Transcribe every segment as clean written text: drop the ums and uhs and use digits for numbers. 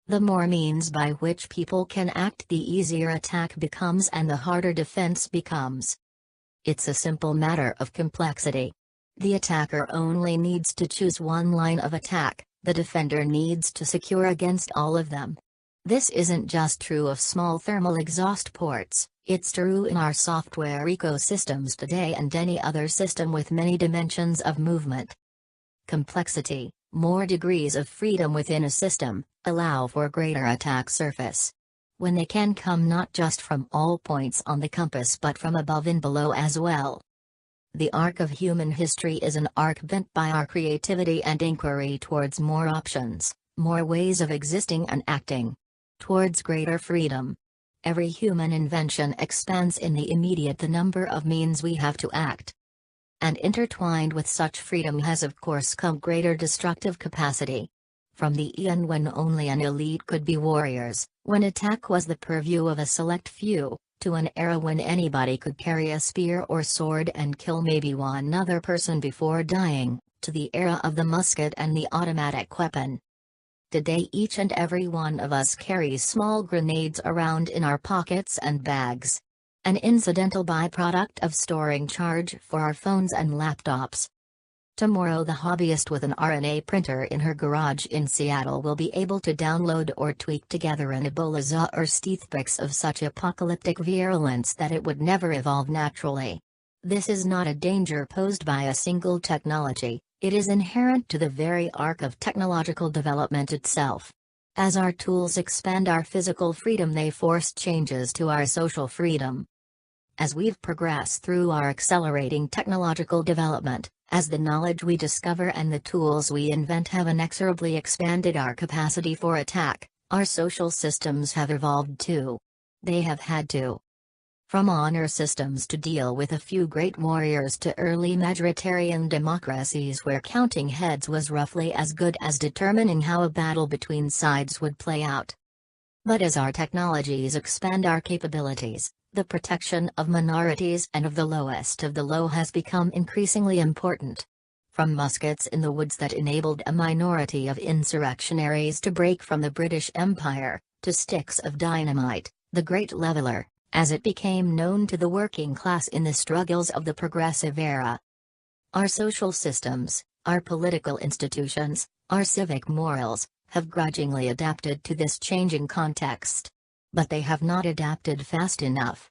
The more means by which people can act, the easier attack becomes and the harder defense becomes. It's a simple matter of complexity. The attacker only needs to choose one line of attack, the defender needs to secure against all of them. This isn't just true of small thermal exhaust ports, it's true in our software ecosystems today and any other system with many dimensions of movement. Complexity, more degrees of freedom within a system, allow for greater attack surface. When they can come not just from all points on the compass but from above and below as well. The arc of human history is an arc bent by our creativity and inquiry towards more options, more ways of existing and acting. Towards greater freedom. Every human invention expands in the immediate the number of means we have to act. And intertwined with such freedom has of course come greater destructive capacity. From the eon when only an elite could be warriors, when attack was the purview of a select few, to an era when anybody could carry a spear or sword and kill maybe one other person before dying, to the era of the musket and the automatic weapon. Today each and every one of us carries small grenades around in our pockets and bags. An incidental byproduct of storing charge for our phones and laptops. Tomorrow the hobbyist with an RNA printer in her garage in Seattle will be able to download or tweak together an Ebola or toothpicks of such apocalyptic virulence that it would never evolve naturally. This is not a danger posed by a single technology, it is inherent to the very arc of technological development itself. As our tools expand our physical freedom, they force changes to our social freedom. As we've progressed through our accelerating technological development, as the knowledge we discover and the tools we invent have inexorably expanded our capacity for attack, our social systems have evolved too. They have had to. From honor systems to deal with a few great warriors to early majoritarian democracies where counting heads was roughly as good as determining how a battle between sides would play out. But as our technologies expand our capabilities, the protection of minorities and of the lowest of the low has become increasingly important. From muskets in the woods that enabled a minority of insurrectionaries to break from the British Empire, to sticks of dynamite, the Great Leveler, as it became known to the working class in the struggles of the progressive era. Our social systems, our political institutions, our civic morals, have grudgingly adapted to this changing context. But they have not adapted fast enough.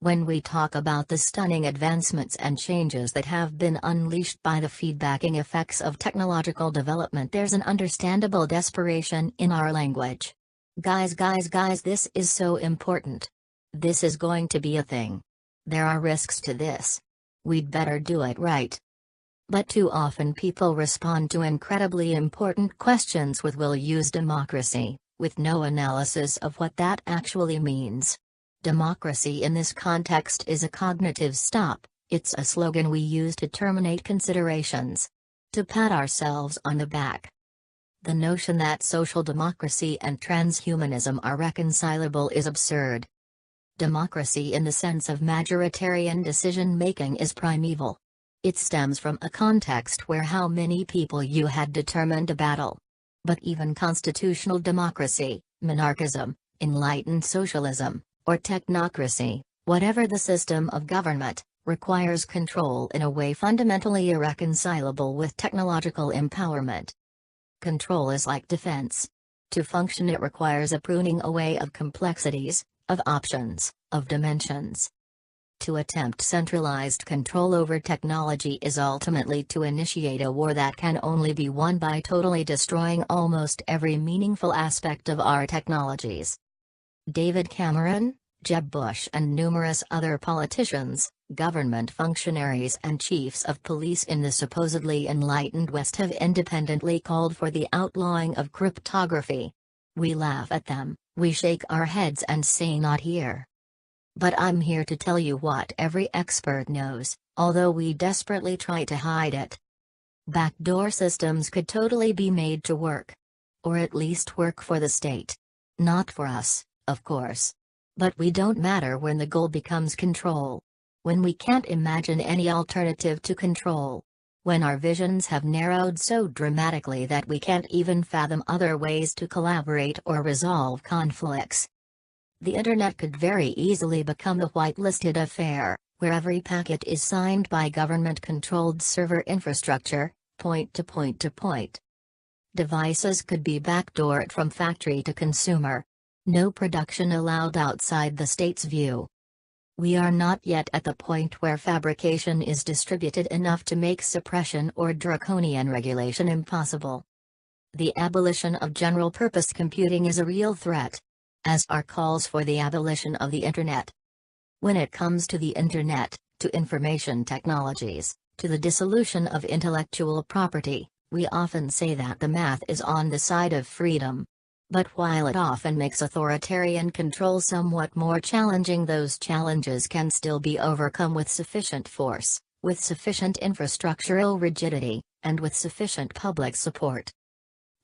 When we talk about the stunning advancements and changes that have been unleashed by the feedbacking effects of technological development, there's an understandable desperation in our language. Guys, this is so important. This is going to be a thing. There are risks to this. We'd better do it right. But too often people respond to incredibly important questions with "we'll use democracy," with no analysis of what that actually means. Democracy in this context is a cognitive stop, it's a slogan we use to terminate considerations. To pat ourselves on the back. The notion that social democracy and transhumanism are reconcilable is absurd. Democracy in the sense of majoritarian decision-making is primeval. It stems from a context where how many people you had determined a battle. But even constitutional democracy, monarchism, enlightened socialism, or technocracy, whatever the system of government, requires control in a way fundamentally irreconcilable with technological empowerment. Control is like defense. To function it requires a pruning away of complexities, of options, of dimensions. To attempt centralized control over technology is ultimately to initiate a war that can only be won by totally destroying almost every meaningful aspect of our technologies. David Cameron, Jeb Bush and numerous other politicians, government functionaries and chiefs of police in the supposedly enlightened West have independently called for the outlawing of cryptography. We laugh at them, we shake our heads and say not here. But I'm here to tell you what every expert knows, although we desperately try to hide it. Backdoor systems could totally be made to work. Or at least work for the state. Not for us, of course. But we don't matter when the goal becomes control. When we can't imagine any alternative to control. When our visions have narrowed so dramatically that we can't even fathom other ways to collaborate or resolve conflicts. The Internet could very easily become a whitelisted affair, where every packet is signed by government-controlled server infrastructure, point to point to point. Devices could be backdoored from factory to consumer. No production allowed outside the state's view. We are not yet at the point where fabrication is distributed enough to make suppression or draconian regulation impossible. The abolition of general-purpose computing is a real threat, as are calls for the abolition of the Internet. When it comes to the Internet, to information technologies, to the dissolution of intellectual property, we often say that the math is on the side of freedom. But while it often makes authoritarian control somewhat more challenging, those challenges can still be overcome with sufficient force, with sufficient infrastructural rigidity, and with sufficient public support.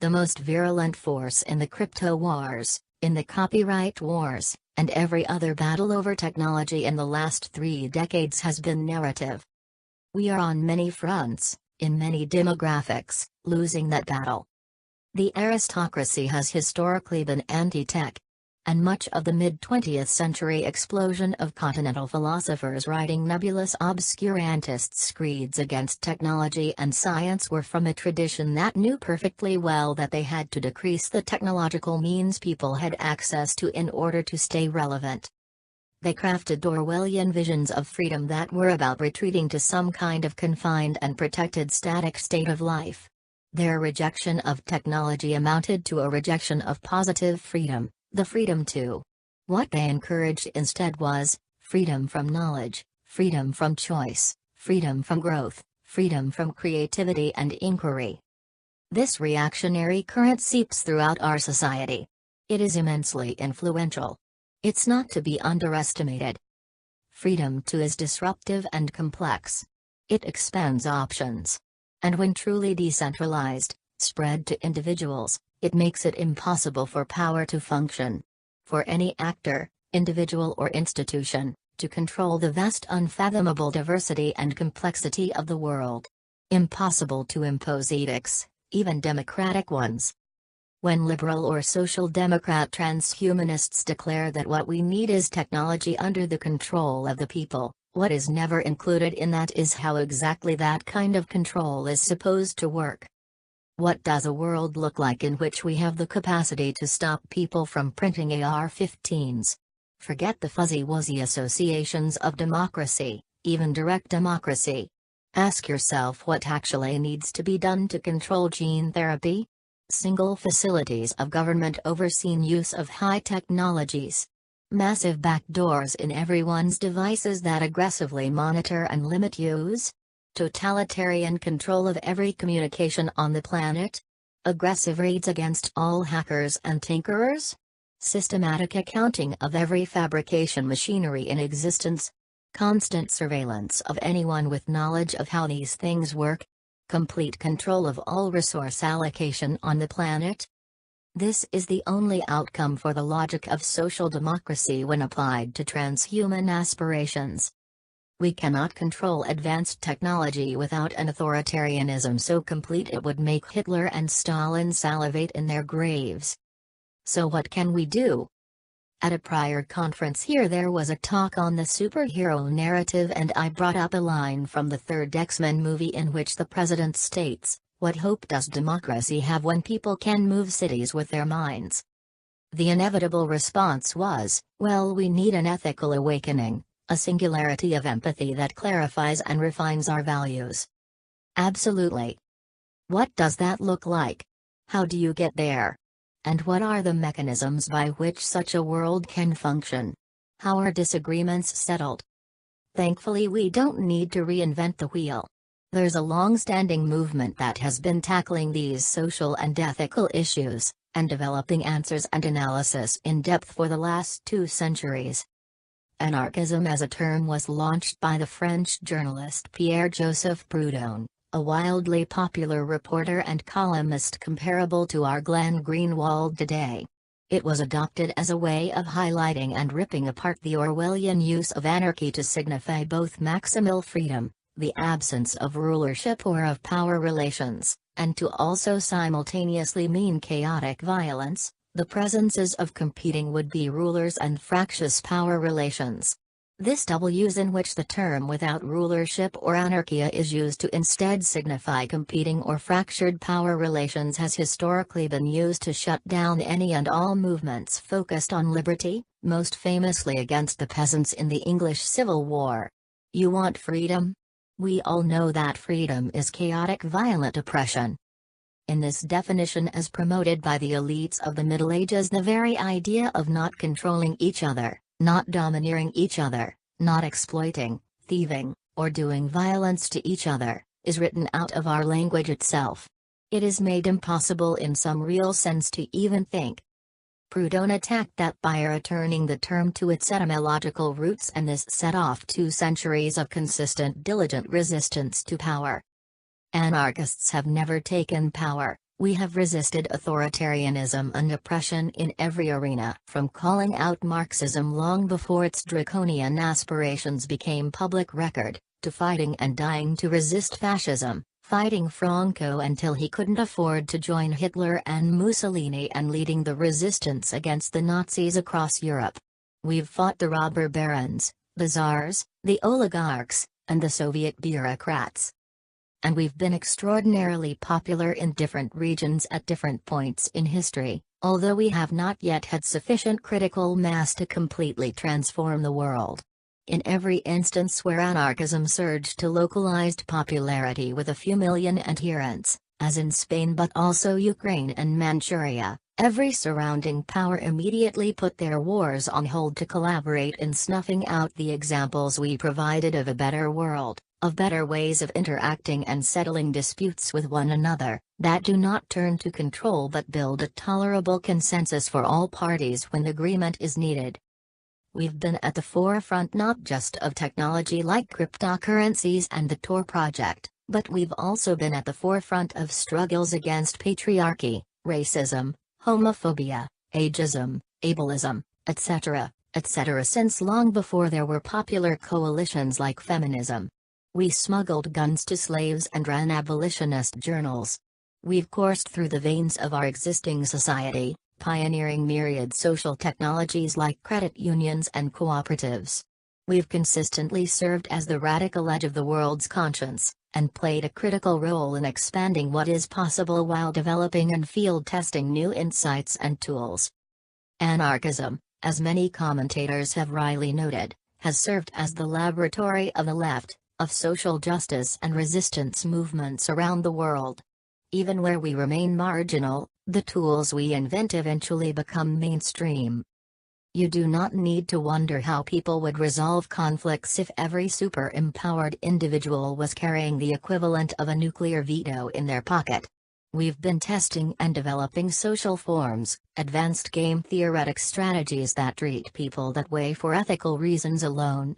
The most virulent force in the crypto wars, in the copyright wars, and every other battle over technology in the last 3 decades has been narrative. We are on many fronts, in many demographics, losing that battle. The aristocracy has historically been anti-tech. And much of the mid-20th century explosion of continental philosophers writing nebulous obscurantist screeds against technology and science were from a tradition that knew perfectly well that they had to decrease the technological means people had access to in order to stay relevant. They crafted Orwellian visions of freedom that were about retreating to some kind of confined and protected static state of life. Their rejection of technology amounted to a rejection of positive freedom, the freedom to. What they encouraged instead was freedom from knowledge, freedom from choice, freedom from growth, freedom from creativity and inquiry. This reactionary current seeps throughout our society. It is immensely influential. It's not to be underestimated. Freedom to is disruptive and complex. It expands options. And when truly decentralized, spread to individuals, it makes it impossible for power to function. For any actor, individual or institution, to control the vast unfathomable diversity and complexity of the world. Impossible to impose edicts, even democratic ones. When liberal or social democrat transhumanists declare that what we need is technology under the control of the people, what is never included in that is how exactly that kind of control is supposed to work. What does a world look like in which we have the capacity to stop people from printing AR-15s? Forget the fuzzy-wuzzy associations of democracy, even direct democracy. Ask yourself what actually needs to be done to control gene therapy? Single facilities of government overseen use of high technologies. Massive backdoors in everyone's devices that aggressively monitor and limit use? Totalitarian control of every communication on the planet? Aggressive raids against all hackers and tinkerers? Systematic accounting of every fabrication machinery in existence? Constant surveillance of anyone with knowledge of how these things work? Complete control of all resource allocation on the planet? This is the only outcome for the logic of social democracy when applied to transhuman aspirations. We cannot control advanced technology without an authoritarianism so complete it would make Hitler and Stalin salivate in their graves. So what can we do? At a prior conference here there was a talk on the superhero narrative and I brought up a line from the third X-Men movie in which the president states, "What hope does democracy have when people can move cities with their minds?" The inevitable response was, well, we need an ethical awakening, a singularity of empathy that clarifies and refines our values. Absolutely. What does that look like? How do you get there? And what are the mechanisms by which such a world can function? How are disagreements settled? Thankfully we don't need to reinvent the wheel. There's a long-standing movement that has been tackling these social and ethical issues, and developing answers and analysis in depth for the last 2 centuries. Anarchism as a term was launched by the French journalist Pierre-Joseph Proudhon, a wildly popular reporter and columnist comparable to our Glenn Greenwald today. It was adopted as a way of highlighting and ripping apart the Orwellian use of anarchy to signify both maximal freedom, the absence of rulership or of power relations, and to also simultaneously mean chaotic violence, the presences of competing would-be rulers and fractious power relations. This double use in which the term without rulership or anarchia is used to instead signify competing or fractured power relations has historically been used to shut down any and all movements focused on liberty, most famously against the peasants in the English Civil War. You want freedom? We all know that freedom is chaotic violent oppression. In this definition as promoted by the elites of the Middle Ages, the very idea of not controlling each other, not domineering each other, not exploiting, thieving, or doing violence to each other, is written out of our language itself. It is made impossible in some real sense to even think. Proudhon attacked that by returning the term to its etymological roots, and this set off 2 centuries of consistent diligent resistance to power. Anarchists have never taken power. We have resisted authoritarianism and oppression in every arena, from calling out Marxism long before its draconian aspirations became public record, to fighting and dying to resist fascism, fighting Franco until he couldn't afford to join Hitler and Mussolini, and leading the resistance against the Nazis across Europe. We've fought the robber barons, the czars, the oligarchs, and the Soviet bureaucrats. And we've been extraordinarily popular in different regions at different points in history, although we have not yet had sufficient critical mass to completely transform the world. In every instance where anarchism surged to localized popularity with a few million adherents, as in Spain but also Ukraine and Manchuria, every surrounding power immediately put their wars on hold to collaborate in snuffing out the examples we provided of a better world, of better ways of interacting and settling disputes with one another, that do not turn to control but build a tolerable consensus for all parties when agreement is needed. We've been at the forefront not just of technology like cryptocurrencies and the Tor project, but we've also been at the forefront of struggles against patriarchy, racism, homophobia, ageism, ableism, etc., etc. since long before there were popular coalitions like feminism. We smuggled guns to slaves and ran abolitionist journals. We've coursed through the veins of our existing society, pioneering myriad social technologies like credit unions and cooperatives. We've consistently served as the radical edge of the world's conscience, and played a critical role in expanding what is possible while developing and field testing new insights and tools. Anarchism, as many commentators have wryly noted, has served as the laboratory of the left, of social justice and resistance movements around the world. Even where we remain marginal, the tools we invent eventually become mainstream. You do not need to wonder how people would resolve conflicts if every super-empowered individual was carrying the equivalent of a nuclear veto in their pocket. We've been testing and developing social forms, advanced game theoretic strategies that treat people that way for ethical reasons alone.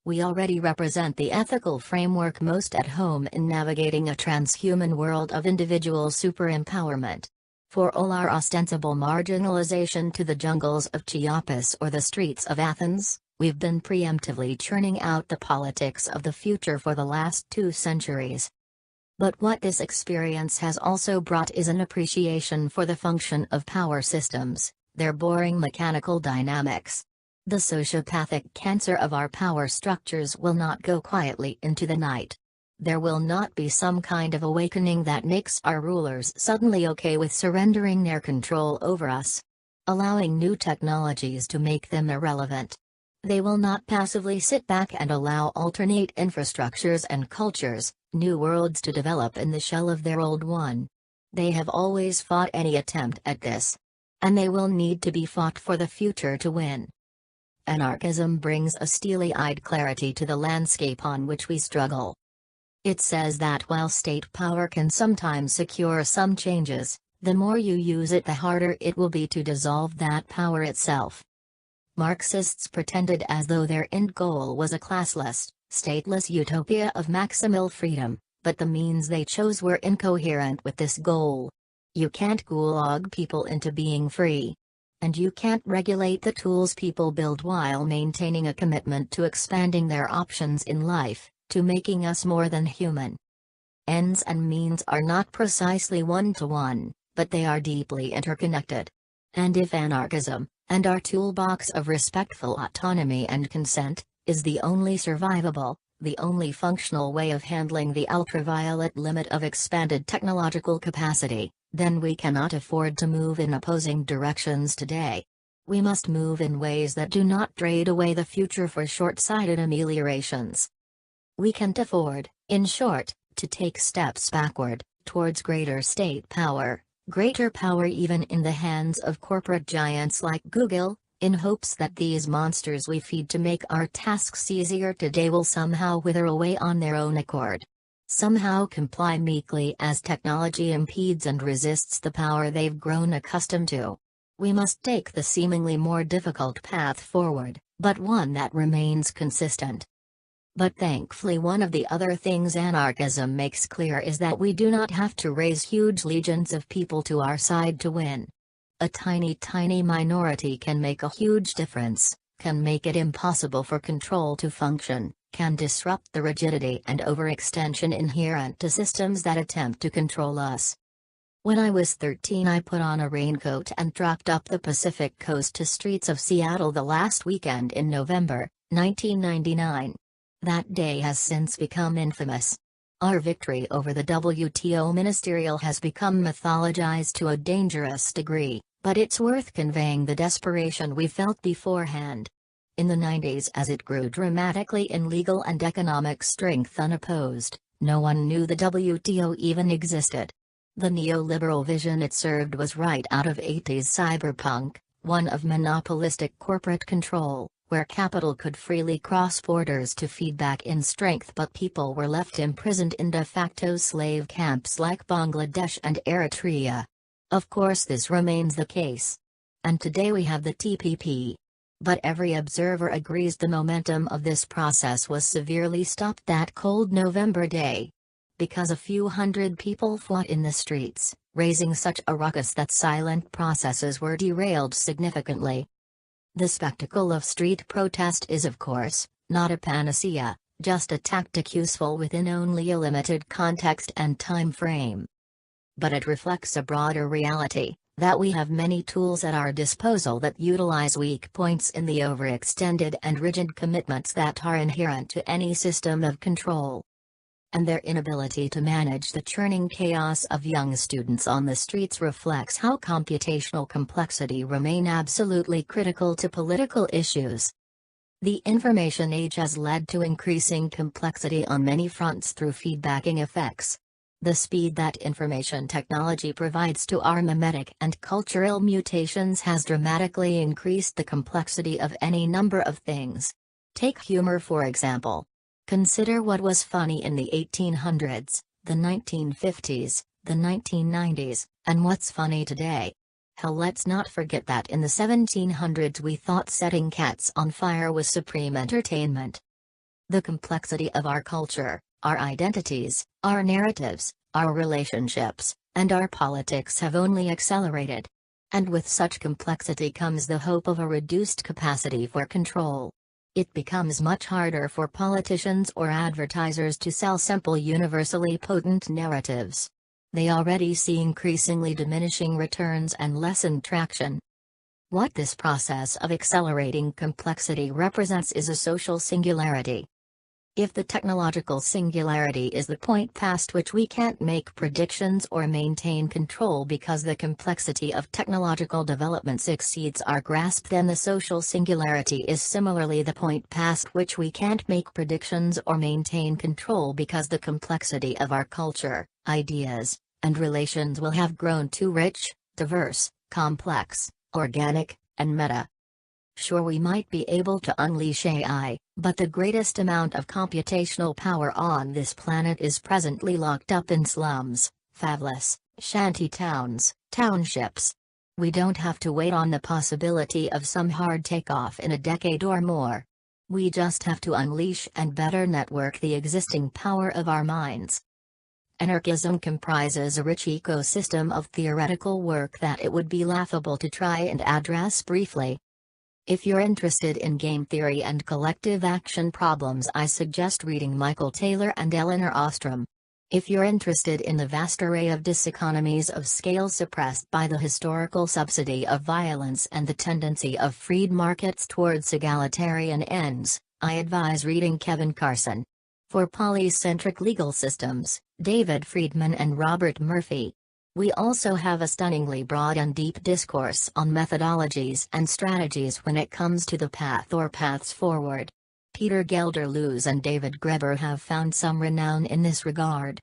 We already represent the ethical framework most at home in navigating a transhuman world of individual super-empowerment. For all our ostensible marginalization to the jungles of Chiapas or the streets of Athens, we've been preemptively churning out the politics of the future for the last 2 centuries. But what this experience has also brought is an appreciation for the function of power systems, their boring mechanical dynamics. The sociopathic cancer of our power structures will not go quietly into the night. There will not be some kind of awakening that makes our rulers suddenly okay with surrendering their control over us, allowing new technologies to make them irrelevant. They will not passively sit back and allow alternate infrastructures and cultures, new worlds to develop in the shell of their old one. They have always fought any attempt at this. And they will need to be fought for the future to win. Anarchism brings a steely-eyed clarity to the landscape on which we struggle. It says that while state power can sometimes secure some changes, the more you use it the harder it will be to dissolve that power itself. Marxists pretended as though their end goal was a classless, stateless utopia of maximal freedom, but the means they chose were incoherent with this goal. You can't gulag people into being free. And you can't regulate the tools people build while maintaining a commitment to expanding their options in life, to making us more than human. Ends and means are not precisely one-to-one, but they are deeply interconnected. And if anarchism, and our toolbox of respectful autonomy and consent, is the only survivable, the only functional way of handling the ultraviolet limit of expanded technological capacity, then we cannot afford to move in opposing directions today. We must move in ways that do not trade away the future for short-sighted ameliorations. We can't afford, in short, to take steps backward, towards greater state power, greater power even in the hands of corporate giants like Google, in hopes that these monsters we feed to make our tasks easier today will somehow wither away on their own accord. Somehow comply meekly as technology impedes and resists the power they've grown accustomed to. We must take the seemingly more difficult path forward, but one that remains consistent. But thankfully one of the other things anarchism makes clear is that we do not have to raise huge legions of people to our side to win. A tiny minority can make a huge difference, can make it impossible for control to function, can disrupt the rigidity and overextension inherent to systems that attempt to control us. When I was 13 I put on a raincoat and trucked up the Pacific Coast to streets of Seattle the last weekend in November, 1999. That day has since become infamous. Our victory over the WTO ministerial has become mythologized to a dangerous degree, but it's worth conveying the desperation we felt beforehand. In the 90s as it grew dramatically in legal and economic strength unopposed, no one knew the WTO even existed. The neoliberal vision it served was right out of 80s cyberpunk, one of monopolistic corporate control, where capital could freely cross borders to feed back in strength but people were left imprisoned in de facto slave camps like Bangladesh and Eritrea. Of course this remains the case. And today we have the TPP. But every observer agrees the momentum of this process was severely stopped that cold November day. Because a few hundred people fought in the streets, raising such a ruckus that silent processes were derailed significantly. The spectacle of street protest is of course, not a panacea, just a tactic useful within only a limited context and time frame. But it reflects a broader reality, that we have many tools at our disposal that utilize weak points in the overextended and rigid commitments that are inherent to any system of control. And their inability to manage the churning chaos of young students on the streets reflects how computational complexity remain absolutely critical to political issues. The information age has led to increasing complexity on many fronts through feedbacking effects. The speed that information technology provides to our mimetic and cultural mutations has dramatically increased the complexity of any number of things. Take humor for example. Consider what was funny in the 1800s, the 1950s, the 1990s, and what's funny today. Hell, let's not forget that in the 1700s we thought setting cats on fire was supreme entertainment. The complexity of our culture, our identities, our narratives, our relationships, and our politics have only accelerated. And with such complexity comes the hope of a reduced capacity for control. It becomes much harder for politicians or advertisers to sell simple universally potent narratives. They already see increasingly diminishing returns and lessened traction. What this process of accelerating complexity represents is a social singularity. If the technological singularity is the point past which we can't make predictions or maintain control because the complexity of technological developments exceeds our grasp, then the social singularity is similarly the point past which we can't make predictions or maintain control because the complexity of our culture, ideas, and relations will have grown too rich, diverse, complex, organic, and meta. Sure, we might be able to unleash AI, but the greatest amount of computational power on this planet is presently locked up in slums, favlas, shanty towns, townships. We don't have to wait on the possibility of some hard takeoff in a decade or more. We just have to unleash and better network the existing power of our minds. Anarchism comprises a rich ecosystem of theoretical work that it would be laughable to try and address briefly. If you're interested in game theory and collective action problems, I suggest reading Michael Taylor and Elinor Ostrom. If you're interested in the vast array of diseconomies of scale suppressed by the historical subsidy of violence and the tendency of freed markets towards egalitarian ends, I advise reading Kevin Carson. For polycentric legal systems, David Friedman and Robert Murphy. We also have a stunningly broad and deep discourse on methodologies and strategies when it comes to the path or paths forward. Peter Gelderloos and David Graeber have found some renown in this regard.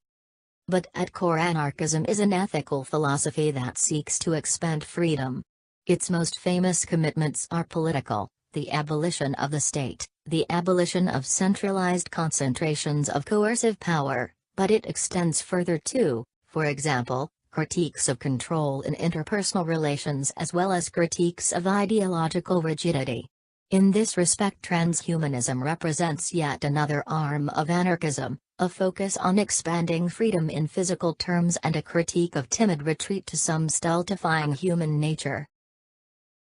But at core, anarchism is an ethical philosophy that seeks to expand freedom. Its most famous commitments are political: the abolition of the state, the abolition of centralized concentrations of coercive power, but it extends further too, for example, critiques of control in interpersonal relations as well as critiques of ideological rigidity. In this respect, transhumanism represents yet another arm of anarchism, a focus on expanding freedom in physical terms and a critique of timid retreat to some stultifying human nature.